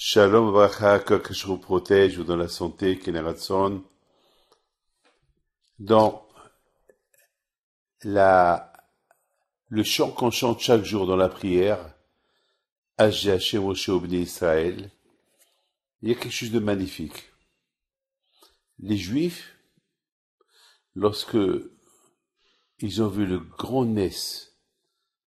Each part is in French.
Shalom Vracha, que je vous protège, vous donne la santé, Keneratson. Dans la, le chant qu'on chante chaque jour dans la prière, H.G.H. Moshe Obni Israël, il y a quelque chose de magnifique. Les Juifs, lorsque ils ont vu le grand ness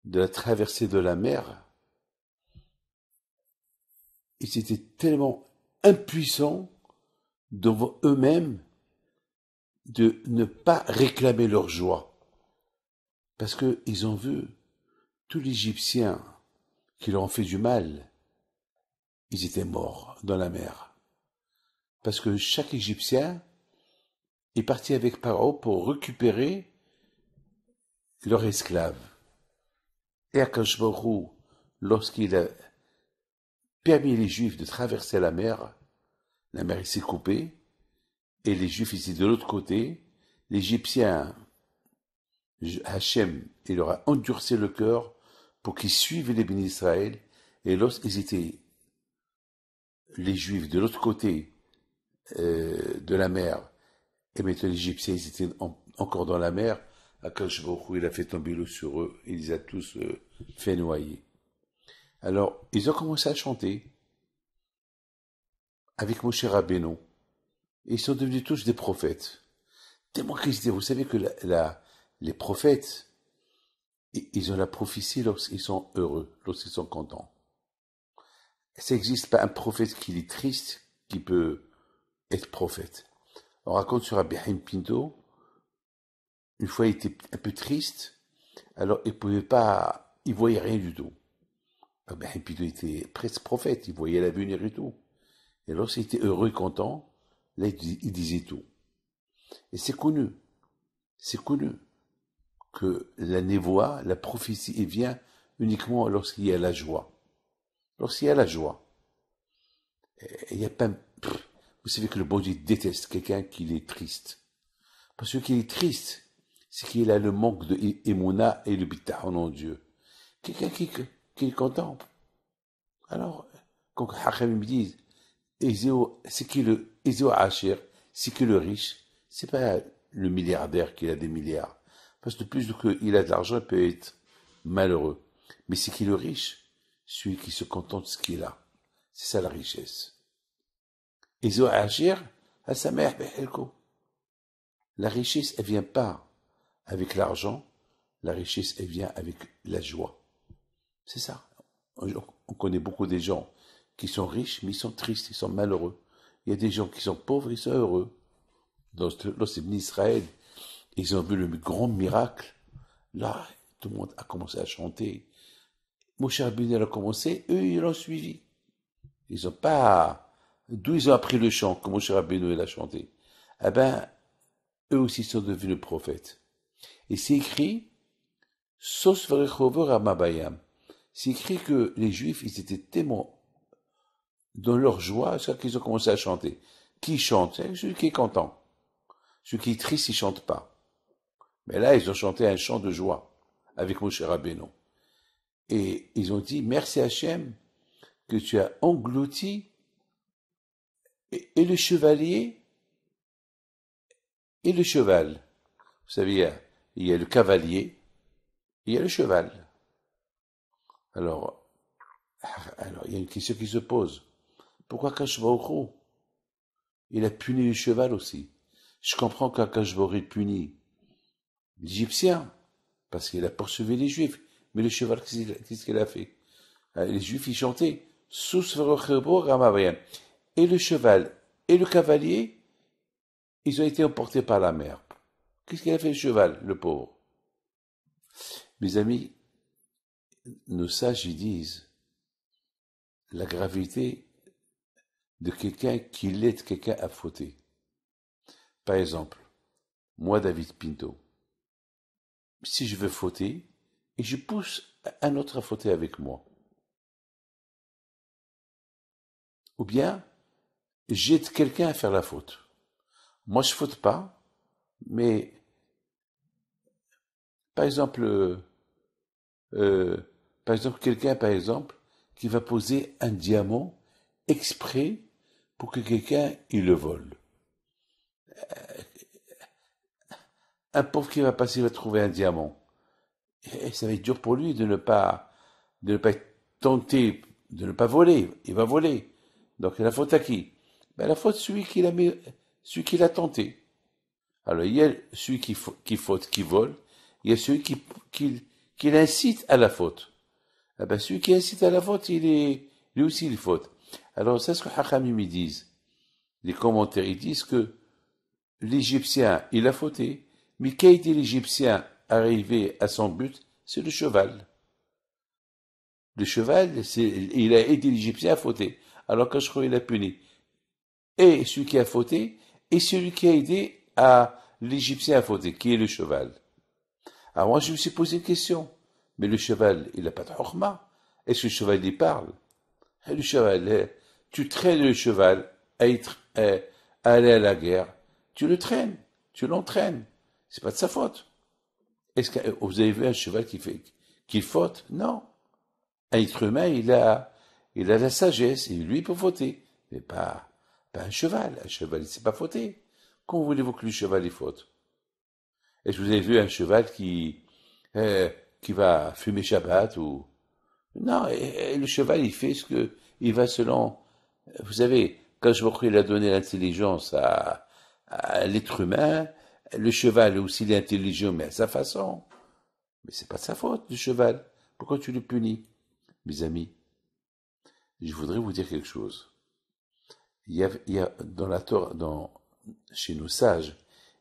de la traversée de la mer, ils étaient tellement impuissants devant eux-mêmes de ne pas réclamer leur joie. Parce qu'ils ont vu tous les Égyptiens qui leur ont fait du mal, ils étaient morts dans la mer. Parce que chaque Égyptien est parti avec Paro pour récupérer leurs esclaves. Et Akash Baruch Hu, lorsqu'il a permis les Juifs de traverser la mer s'est coupée, et les Juifs étaient de l'autre côté. L'Égyptien, Hachem, il leur a endurci le cœur pour qu'ils suivent les bénis d'Israël, et lorsqu'ils étaient, les Juifs, de l'autre côté de la mer, et maintenant les Égyptiens, ils étaient encore dans la mer, Akash Baruch Hu, il a fait tomber l'eau sur eux, il les a tous fait noyer. Alors, ils ont commencé à chanter avec Moshe Rabbeinu. Et ils sont devenus tous des prophètes. Tellement qu'ils étaient, vous savez que les prophètes, ils ont la prophétie lorsqu'ils sont heureux, lorsqu'ils sont contents. Ça n'existe pas un prophète qui est triste qui peut être prophète. On raconte sur Abraham Pinto, une fois il était un peu triste, alors il pouvait pas, il voyait rien du tout. Abraham Pinto était presque prophète, il voyait l'avenir et tout. Et lorsqu'il était heureux et content, là il disait tout. Et c'est connu que la névoie, la prophétie, elle vient uniquement lorsqu'il y a la joie. Lorsqu'il y a la joie. Il y a pas, vous savez que le bon Dieu déteste quelqu'un qui est triste. Parce que qu'il est triste, c'est qu'il a le manque de émouna et le bitachon en Dieu. Quelqu'un qui est content. Alors, quand Hachem me dit, c'est qui le Ezeo Asher, c'est qui le riche, c'est pas le milliardaire qui a des milliards. Parce que plus qu'il a de l'argent, il peut être malheureux. Mais c'est qui le riche? Celui qui se contente de ce qu'il a. C'est ça la richesse. Ezeo Asher, à sa mère, la richesse, elle vient pas avec l'argent. La richesse, elle vient avec la joie. C'est ça. On connaît beaucoup des gens qui sont riches, mais ils sont tristes, ils sont malheureux. Il y a des gens qui sont pauvres, ils sont heureux. Lorsque Israël, ils ont vu le grand miracle. Là, tout le monde a commencé à chanter. Moshe Rabbeinu a commencé, eux, ils l'ont suivi. Ils n'ont pas... D'où ils ont appris le chant que Moshe Rabbeinu a chanté? Eh ben, eux aussi sont devenus prophètes. Et c'est écrit, Sos Varechovo Ramabayam. C'est écrit que les Juifs, ils étaient tellement dans leur joie, c'est qu'ils ont commencé à chanter. Qui chante? C'est celui qui est content. Celui qui est triste, il chante pas. Mais là, ils ont chanté un chant de joie avec Moshe Rabbeinu. Et ils ont dit, merci Hachem, que tu as englouti et le chevalier et le cheval. Vous savez, il y a le cavalier et il y a le cheval. Alors, il y a une question qui se pose. Pourquoi Akash Baruch Hu, il a puni le cheval aussi? Je comprends qu'Akash Baruch Hu punit l'Égyptien, parce qu'il a poursuivi les Juifs. Mais le cheval, qu'est-ce qu'il a fait? Les Juifs, ils chantaient. Et le cheval et le cavalier, ils ont été emportés par la mer. Qu'est-ce qu'il a fait le cheval, le pauvre? Mes amis, nos sages, ils disent la gravité de quelqu'un qui l'aide quelqu'un à fauter. Par exemple, moi, David Pinto, si je veux fauter, et je pousse un autre à fauter avec moi. Ou bien, j'aide quelqu'un à faire la faute. Moi, je faute pas, mais, par exemple, quelqu'un, par exemple, qui va poser un diamant exprès pour que quelqu'un il le vole. Un pauvre qui va passer va trouver un diamant. Et ça va être dur pour lui de ne pas être tenté, de ne pas voler. Il va voler. Donc la faute à qui? Ben, la faute celui qui l'a tenté. Alors il y a celui qui vole, il y a celui qui l'incite à la faute. Ah ben, celui qui incite à la faute, lui aussi il faute. Alors c'est ce que Hakhamim ils disent. Les commentaires ils disent que l'Égyptien il a fauté, mais qu'a été l'Égyptien arrivé à son but? C'est le cheval. Le cheval, il a aidé l'Égyptien à fauter. Alors que je crois qu'il a puni. Et celui qui a fauté, et celui qui a aidé à l'Égyptien à fauter, qui est le cheval. Alors moi je me suis posé une question. Mais le cheval, il n'a pas de chokma. Est-ce que le cheval, il parle? Le cheval, tu traînes le cheval à aller à la guerre. Tu le traînes, tu l'entraînes. C'est pas de sa faute. Est-ce que vous avez vu un cheval qui faute? Non. Un être humain, il a la sagesse, et lui, il peut fauter. Mais pas un cheval. Un cheval, il ne sait pas fauter. Comment voulez-vous que le cheval, il faute? Est-ce que vous avez vu un cheval qui va fumer Shabbat ou... Non, et le cheval, il fait il va selon... Vous savez, quand je vois qu'il a donné l'intelligence à l'être humain, le cheval aussi, il est intelligent, mais à sa façon. Mais c'est pas de sa faute, le cheval. Pourquoi tu le punis? Mes amis, je voudrais vous dire quelque chose. Il y a dans la Torah, chez nos sages,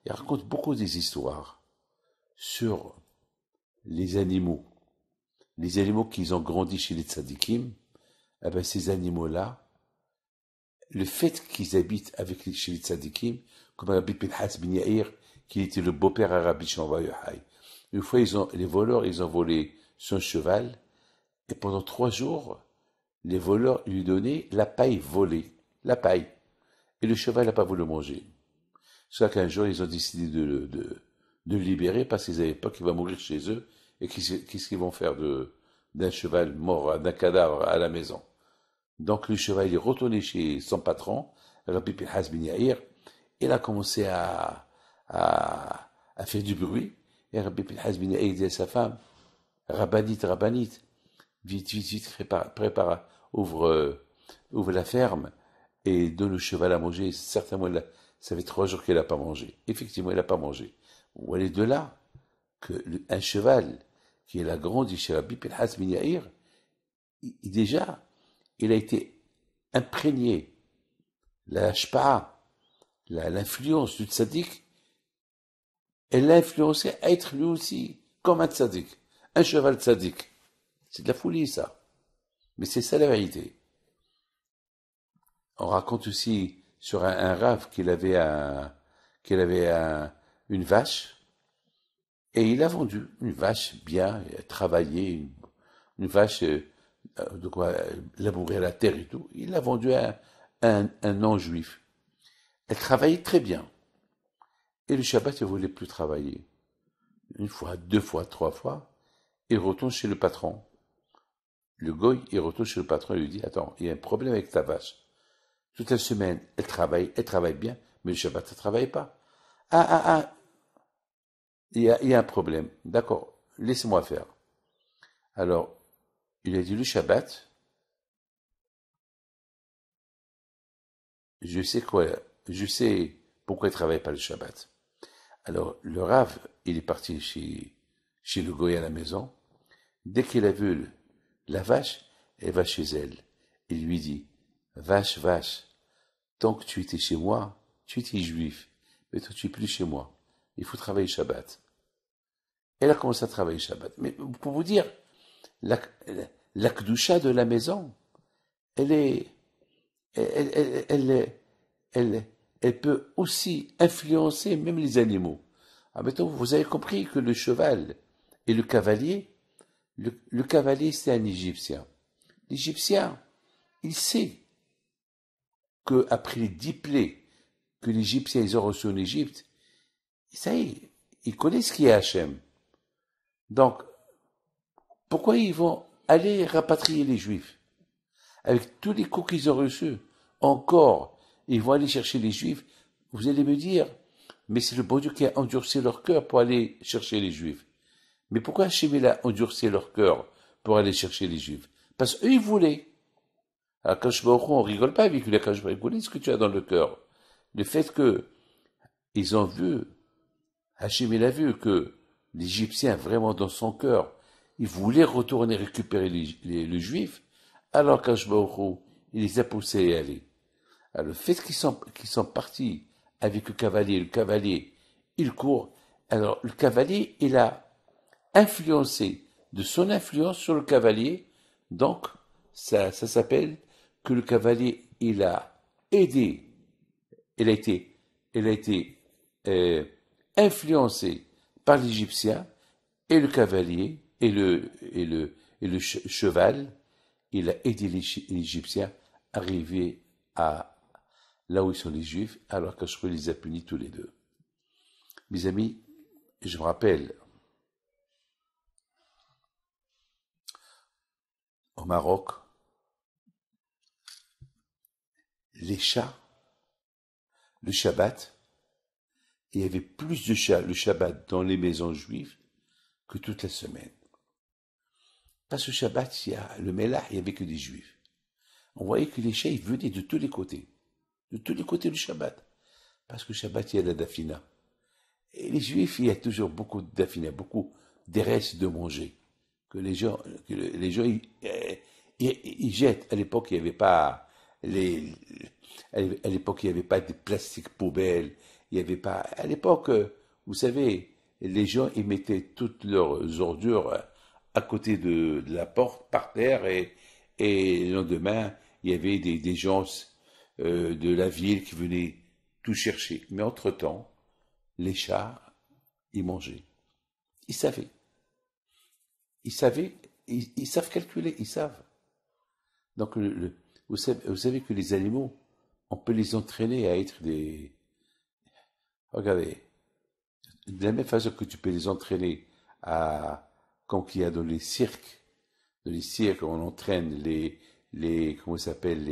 il raconte beaucoup des histoires sur les animaux. Les animaux qui ont grandi chez les tzadikim, eh ben ces animaux-là, le fait qu'ils habitent chez les tzadikim, comme Rabbi Pinhas ben Yair, qui était le beau-père à Rabbi Shimon Yochai. Une fois, les voleurs, ils ont volé son cheval, et pendant 3 jours, les voleurs lui donnaient la paille volée, la paille. Et le cheval n'a pas voulu manger. C'est qu'un jour, ils ont décidé de le libérer parce qu'ils n'avaient pas qu'il va mourir chez eux. Et qu'est-ce qu'ils vont faire d'un cheval mort, d'un cadavre à la maison? Donc le cheval est retourné chez son patron, Rabbi Pinhas ben Yair. Il a commencé à faire du bruit. Et Rabbi Pinhas ben Yair dit à sa femme, Rabbanite, vite, prépare, ouvre la ferme et donne le cheval à manger. Certainement, ça fait 3 jours qu'il n'a pas mangé. Effectivement, il n'a pas mangé. Vous voyez de là un cheval qui est la grande chez Rabbi Pinhas ben Yair, déjà, il a été imprégné, la shpa'a, l'influence du tzaddik, elle l'a influencé à être lui aussi comme un tzaddik, un cheval tzaddik. C'est de la folie, ça. Mais c'est ça la vérité. On raconte aussi sur un rave qu'il avait une vache, et il a vendu une vache bien travaillée, une vache de quoi labourer la terre et tout. Il l'a vendue à un non-juif. Elle travaillait très bien. Et le Shabbat, il ne voulait plus travailler. 1 fois, 2 fois, 3 fois, il retourne chez le patron. Le goy, il retourne chez le patron et lui dit, attends, il y a un problème avec ta vache. Toute la semaine, elle travaille bien, mais le Shabbat, elle ne travaille pas. Il y a un problème. D'accord, laissez-moi faire. Alors, il a dit, le Shabbat, je sais pourquoi il ne travaille pas le Shabbat. Alors, le Rav, il est parti chez le goy à la maison. Dès qu'il a vu la vache, elle va chez elle. Il lui dit, vache, tant que tu étais chez moi, tu étais juif, mais toi tu es plus chez moi. Il faut travailler Shabbat. Elle a commencé à travailler Shabbat. Mais pour vous dire, la kedusha de la maison, elle est, elle peut aussi influencer même les animaux. Ah, mettons, vous avez compris que le cheval et le cavalier, le cavalier c'est un Égyptien. L'Égyptien, il sait que après les 10 plaies que les Égyptiens ils ont reçues en Égypte, ça y est, ils connaissent qui est Hachem. Donc, pourquoi ils vont aller rapatrier les Juifs? avec tous les coups qu'ils ont reçus, encore, ils vont aller chercher les Juifs. Vous allez me dire, mais c'est le bon Dieu qui a endurci leur cœur pour aller chercher les Juifs. Mais pourquoi Hachem il a endurci leur cœur pour aller chercher les Juifs? Parce qu'eux, ils voulaient. Alors, quand je me on rigole pas avec lui, quand je me voulais ce que tu as dans le cœur. Le fait que ils ont vu, Hachem il a vu que l'Égyptien, vraiment dans son cœur, il voulait retourner récupérer les Juifs, alors qu'Ashbaourou, il les a poussés à y aller. Alors, le fait qu'ils sont partis avec le cavalier, il court. Alors, le cavalier, il a influencé de son influence sur le cavalier. Donc, ça s'appelle que le cavalier, il a aidé, il a été influencé par l'Égyptien, et le cavalier et le cheval, il a aidé l'Égyptien à arriver à là où ils sont les Juifs, alors qu'Ashur les a punis tous les deux. Mes amis, je me rappelle, au Maroc, les chats, le Shabbat, il y avait plus de chats le Shabbat dans les maisons juives que toute la semaine. Parce que le Shabbat, il y a le Mélah, il n'y avait que des Juifs. On voyait que les chats, ils venaient de tous les côtés. De tous les côtés du Shabbat. Parce que le Shabbat, il y a la dafina. Et les Juifs, il y a toujours beaucoup de dafina, beaucoup des restes de manger. Que les gens ils jettent. À l'époque, il n'y avait pas à l'époque, il n'y avait pas de plastique poubelle. Il n'y avait pas, à l'époque, vous savez, les gens, ils mettaient toutes leurs ordures à côté de la porte, par terre, et le lendemain, il y avait des gens de la ville qui venaient tout chercher. Mais entre-temps, les chats, ils mangeaient. Ils savaient. Ils savent calculer, ils savent. Donc, vous savez que les animaux, on peut les entraîner à être des... Regardez, de la même façon que tu peux les entraîner à... Comme qu'il y a dans les cirques, on entraîne comment ça s'appelle,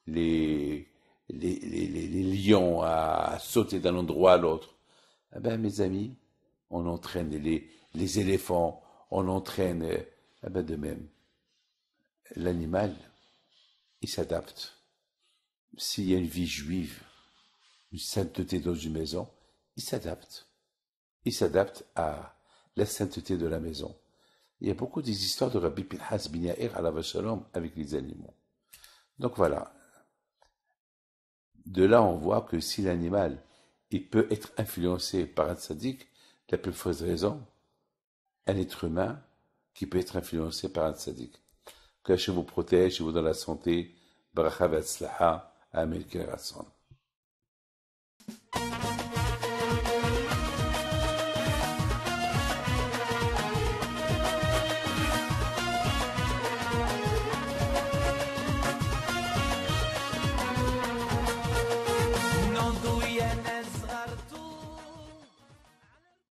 les lions à sauter d'un endroit à l'autre. Eh ben, mes amis, on entraîne les éléphants, on entraîne, eh ben, de même. L'animal, il s'adapte. S'il y a une vie juive, une sainteté dans une maison, il s'adapte. Il s'adapte à la sainteté de la maison. Il y a beaucoup des histoires de Rabbi Pinhas bin Yair alav shalom avec les animaux. Donc voilà. De là, on voit que si l'animal, il peut être influencé par un tzaddik, la plus forte raison, un être humain qui peut être influencé par un tzaddik. Que Hachem vous protège et vous donne la santé. Baracha v'atzlaha. Amen.